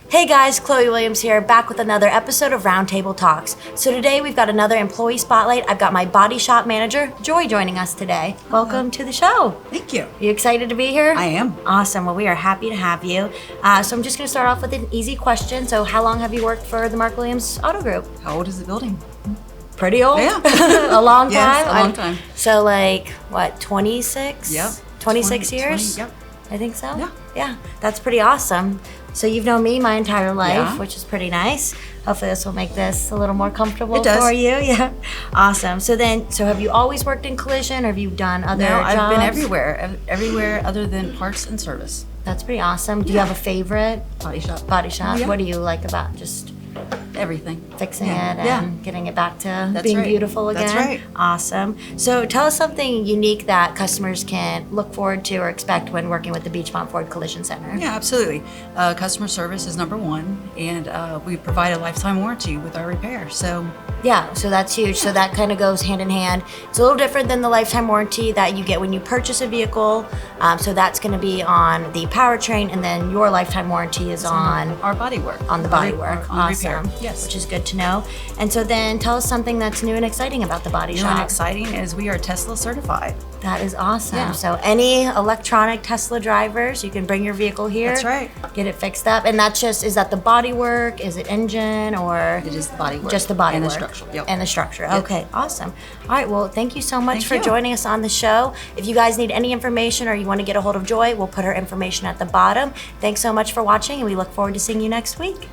Hey guys, Chloe Williams here, back with another episode of Roundtable Talks. So today we've got another employee spotlight. I've got my body shop manager, Joy, joining us today. Welcome to the show. Thank you. You excited to be here? I am. Awesome. Well, we are happy to have you. So I'm just going to start off with an easy question. So how long have you worked for the Mark Williams Auto Group? How old is the building? Pretty old? Yeah. A long time? Yes, a long time. So like, what, 26? Yep. 26 years? 20, yep. I think so. Yeah. Yeah, that's pretty awesome. So you've known me my entire life, Yeah. which is pretty nice. Hopefully this will make this a little more comfortable It does. for you. Yeah, awesome. So have you always worked in collision, or have you done other jobs? I've been everywhere other than parts and service. That's pretty awesome. Do you have a favorite Body shop. body shop? Yeah. What do you like about just Everything. fixing Yeah. it and Yeah. getting it back to That's being right. beautiful again? That's right. Awesome. So tell us something unique that customers can look forward to or expect when working with the Beechmont Ford Collision Center. Yeah, absolutely. Customer service is number one, and we provide a lifetime warranty with our repair. So Yeah, so that's huge. So that kind of goes hand in hand. It's a little different than the lifetime warranty that you get when you purchase a vehicle. So that's going to be on the powertrain, and then your lifetime warranty is on our bodywork. on the bodywork. On Awesome. repair. Yes. Which is good to know. And so then tell us something that's new and exciting about the body New shop. and exciting is we are Tesla certified. That is awesome. Yeah. So any electronic Tesla drivers, you can bring your vehicle here. That's right. Get it fixed up. And that's just, is that the body work? Is it engine or? It is the bodywork. Just the body and work. the structure. Yep. And the structure. Yep. Okay, awesome. All right, well, thank you so much Thank for you. joining us on the show. If you guys need any information or you want to get a hold of Joy, we'll put her information at the bottom. Thanks so much for watching, and we look forward to seeing you next week.